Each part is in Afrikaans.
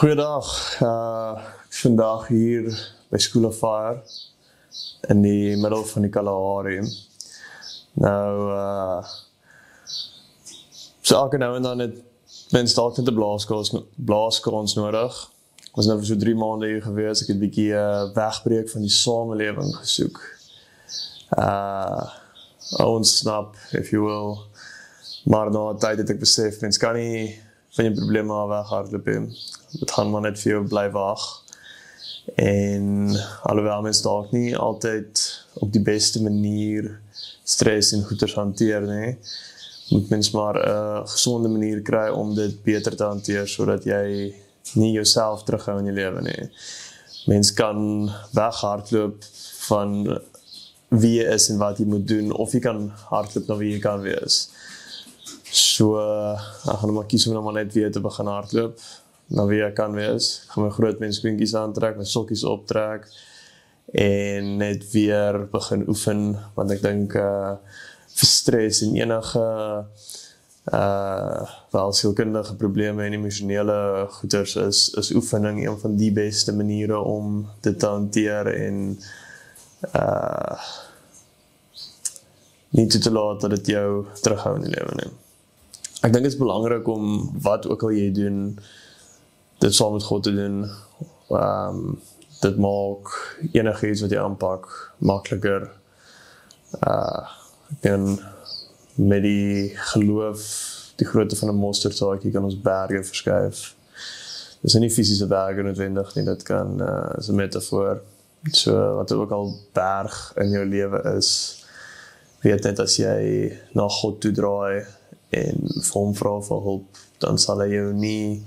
Goeiedag, ek is vandag hier by School of Fire in die middel van die Kalahari. Nou, so elke nou en dan het mens dalk net 'n blaaskans nodig. Ek was nou vir so 3 maande hier gewees, ek het 'n bietjie wegbreek van die samelewing gesoek. Ontsnap, if you will. Maar na 'n tyd het ek besef, mens kan nie van jou probleme af weghardloop hê. Dit gaan maar net vir jou bly wag. En alhoewel mens dalk nie altyd op die beste manier stres en goeters hanteer nie, moet mens maar 'n gesonde manier kry om dit beter te hanteer, sodat jy nie jouself terughou in jou lewe nie. Mens kan weghardloop van wie jy is en wat jy moet doen, of jy kan hardloop na wie jy kan wees. So, ek gaan maar kies om nou maar net weer te begin hardloop, na wie ek kan wees. Ek gaan my groot mensskoentjies aantrek, my sokkies optrek, en net weer begin oefen, want ek dink vir stres en enige wel sielkundige probleme en emosionele goeters is oefening een van die beste maniere om dit te hanteer en nie toe te laat dat dit jou terughou in die lewe nie. Ek dink dit is belangrik om wat ook al jy doen, dit saam met God te doen. Dit maak enige iets wat jy aanpak makliker. Ek dink met die geloof, die grootte van 'n mosterdsaadjie kan ons berge verskuif. Dis nie fisiese berge noodwendig nie, dit kan is 'n metafoor. So wat ook al berg in jou lewe is, weet net as jy na God toe draai en vir hom vra vir hulp, dan sal hy jou nie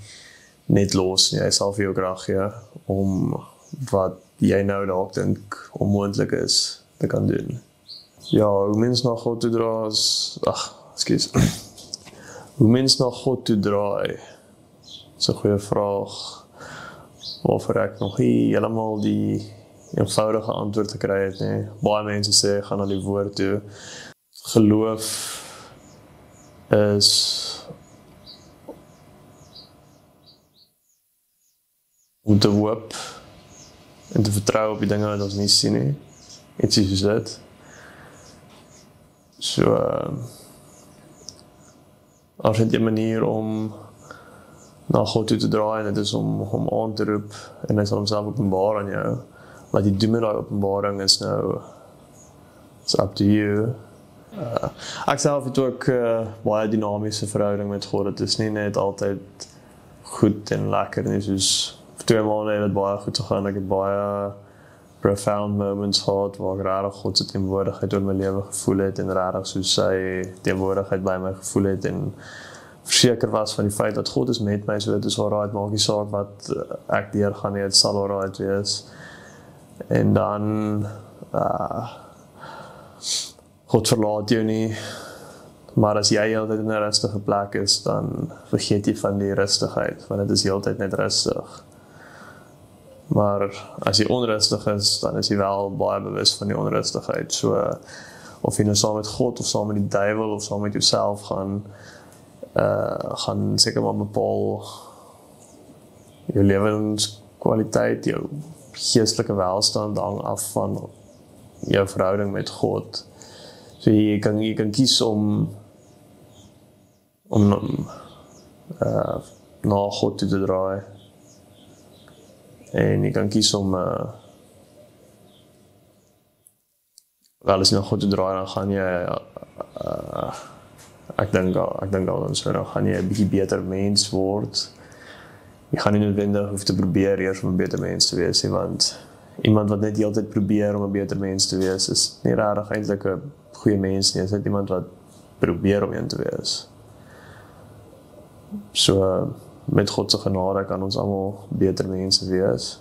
net los nie, hy sal vir jou krag gee om wat jy nou dalk dink onmoontlik is te kan doen. Ja, hoe mens na God toe draai is, hoe mens na God toe draai, is 'n goeie vraag, waarvoor ek nog nie helemaal die eenvoudige antwoord te kry het nie. Baie mense sê, gaan na die woord toe. Geloof is om te hoop en te vertrou op die dinge wat ons nie sien nie. Ietsie soos dit. So, as dit 'n manier om na God toe te draai, en dit is om hom aan te roep, en hy sal homself openbaar aan jou. Wat jy doen met daai openbaring is nou, it's up to you. Ek self het ook baie dinamiese verhouding met God. Het is nie net altyd goed en lekker nie, soos vir 2 maande het het baie goed gegaan. Ek het baie profound moments gehad, waar ek regtig God se teenwoordigheid oor my lewe gevoel het, en regtig soos sy teenwoordigheid by my gevoel het, en verseker was van die feit dat God is met my, so dit is alright, maak nie saak wat ek deurgaan nie, het sal alright wees. En dan God verlaat jou nie, maar as jy altyd in 'n rustige plek is, dan vergeet jy van die rustigheid, want dit is heeltyd net rustig. Maar as jy onrustig is, dan is jy wel baie bewus van die onrustigheid. So, of jy nou saam met God, of saam met die duiwel, of saam met jouself gaan seker maar bepaal jou lewenskwaliteit, jou geestelike welstand hang af van jou verhouding met God. So jy kan kies om na God toe te draai. En jy kan kies om wel as jy na God toe draai, dan gaan jy ek dink al dan so, dan gaan jy 'n bietjie beter mens word. Jy gaan nie noodwendig hoef te probeer eers om 'n beter mens te wees nie, want iemand wat net heeltyd probeer om 'n beter mens te wees, is nie regtig eintlik 'n goeie mens nie, is net iemand wat probeer om een te wees. So, met God se genade kan ons almal beter mense wees.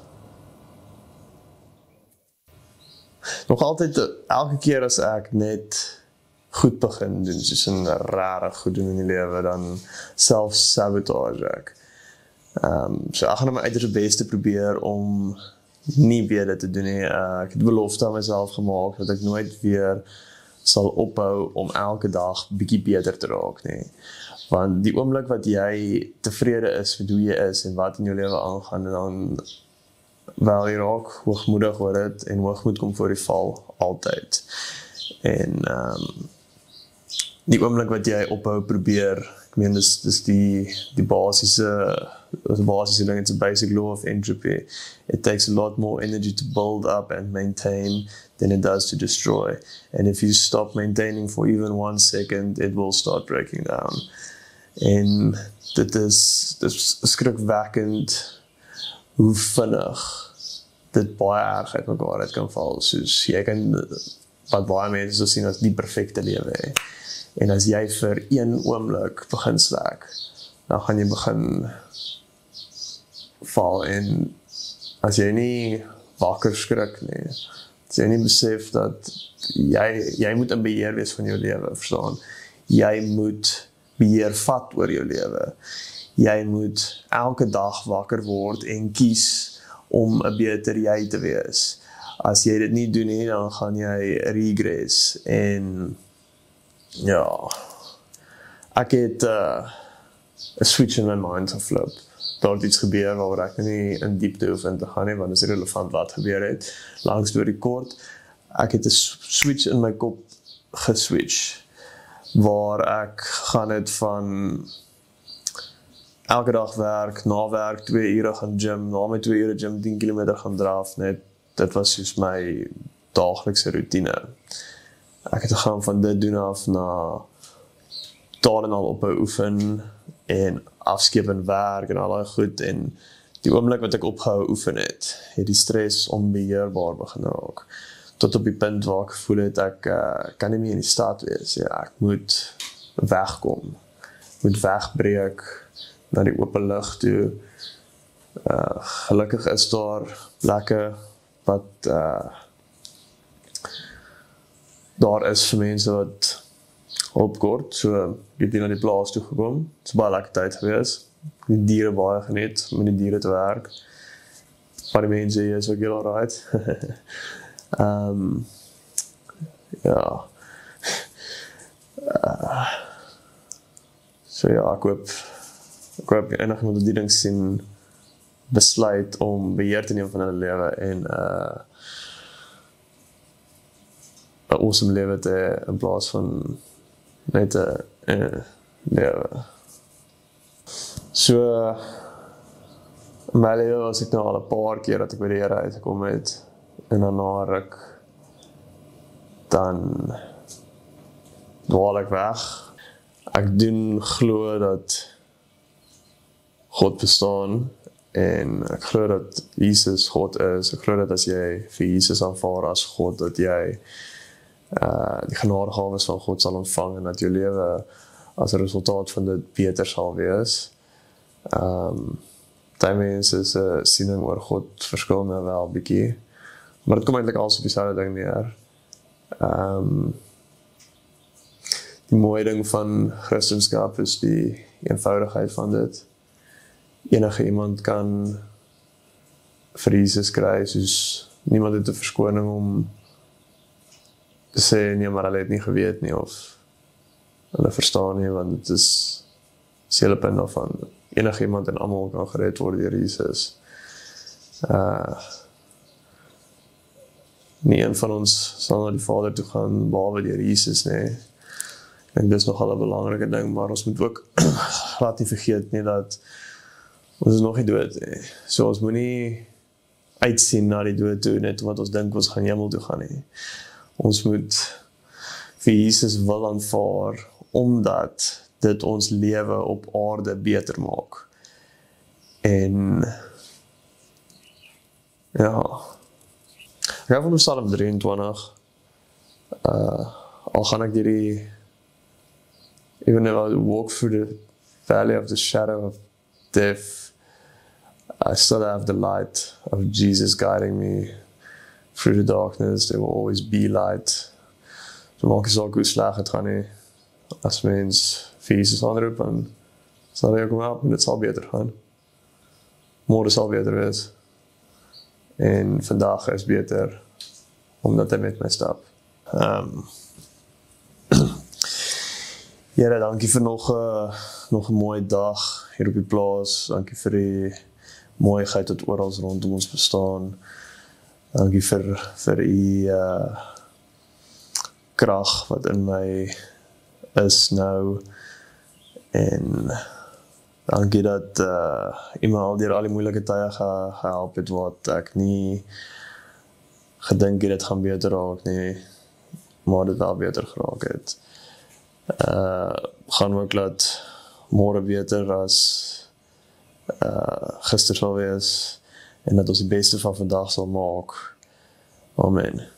Nog altyd, elke keer as ek net goed begin doen, soos in regtig goed doen in die lewe, dan self-sabotage ek. So ek gaan my uiterste beste probeer om nie weer dit te doen nie. Ek het 'n belofte aan myself gemaak, dat ek nooit weer sal ophou om elke dag bietjie beter te raak nie. Want die oomblik wat jy tevrede is met hoe jy is en wat in jou lewe aangaan, en dan wel jy raak hoogmoedig oor dit, en hoogmoed kom voor die val, altyd. En die oomblik wat jy ophou probeer, ek meen dis die basiese ding, it's a basic law of entropy. It takes a lot more energy to build up and maintain than it does to destroy. And if you stop maintaining for even 1 second, it will start breaking down. En dit is skrikwekkend hoe vinnig dit baie erg uit mekaar uit kan val. Soos jy kan, wat baie mense so sien as die perfekte lewe hê. En as jy vir 1 oomblik begin slack, dan gaan jy begin val, en as jy nie wakker skrik nie, as jy nie besef dat jy moet in beheer wees van jou lewe, verstaan? Jy moet beheer vat oor jou lewe. Jy moet elke dag wakker word en kies om 'n beter jy te wees. As jy dit nie doen nie, dan gaan jy regress, en ja, ek het 'n switch in my mind geflip. Daar het iets gebeur waaroor ek nie in diepte hoef in te gaan nie, want dit is relevant wat gebeur het. Lang storie kort, ek het 'n switch in my kop geswitch, waar ek gaan het van elke dag werk, na werk 2 ure gaan gym, na my 2 ure gym 10 km gaan draf, net, dit was soos my daaglikse routine. Ek het gegaan van dit doen af na totaal en al ophou oefen, en afskep in werk en al daai goed, en die oomblik wat ek opgehou oefen het die stres onbeheerbaar begin raak, tot op die punt waar ek gevoel het, ek kan nie meer in die stad wees, ja, ek moet wegkom, moet wegbreek na die open lug toe. Gelukkig is daar plekke wat daar is vir mense wat hulp kort, so ek het hier na die plaas toe gekom, het is baie lekker tyd gewees, die diere baie geniet, met die diere te werk, maar die mense hier is ook heel alright. Ja, so ja, ek hoop enigiemand op die ding sien besluit om beheer te neem van hulle lewe, en 'n awesome lewe te hê, in plaas van net 'n lewe. So, in my lewe was ek nou al 'n paar keer dat ek by die Here uitgekom het, en dan na ruk, dan dwaal ek weg. Ek doen glo dat God bestaan, en ek glo dat Jesus God is. Ek glo dat as jy vir Jesus aanvaar as God, dat jy die genadegawes van God sal ontvang, en dat jou lewe as 'n resultaat van dit beter sal wees. Baie mense se siening oor God verskil nou wel 'n bietjie, maar dit kom eintlik alles op dieselfde ding neer. Die mooie ding van Christendom is die eenvoudigheid van dit. Enige iemand kan vir Jesus kry, soos niemand het 'n verskoning om te sê, nee, maar hulle het nie geweet nie, of hulle verstaan nie, want dit is hele punt daarvan. Enige iemand en almal kan gered word deur Jesus. Nie een van ons sal na die Vader toe gaan, behalwe deur Jesus, nee. Ek dink dis nogal 'n belangrike ding, maar ons moet ook glad nie vergeet nie, dat ons is nog nie dood, nee. So ons moet nie uitsien na die dood toe, net omdat ons dink ons gaan hemel toe gaan nie. Ons moet vir Jesus wil aanvaar, omdat dit ons lewe op aarde beter maak. En ja, ek hou van Psalm 23, al gaan ek die, even if I walk through the valley of the shadow of death, I still have the light of Jesus guiding me through the darkness. There will always be light. So maak nie saak hoe sleg het gaan nie, as mens vir Jesus aanroep, en sal hy kom help, en dit sal beter gaan. Môre sal beter wees. En vandag is beter, omdat hy met my stap. Here, dankie vir nog 'n mooi dag hier op die plaas. Dankie vir die mooiheid wat oral rondom ons bestaan. Dankie vir u krag wat in my is nou. En dankie dat u my al deur al die moeilike tye gehelp het wat ek nie gedink het dit gaan beter raak nie, maar dit wel beter geraak het. Gaan ook laat môre beter as gister sal wees en dat ons die beste van vandag sal maak. Amen.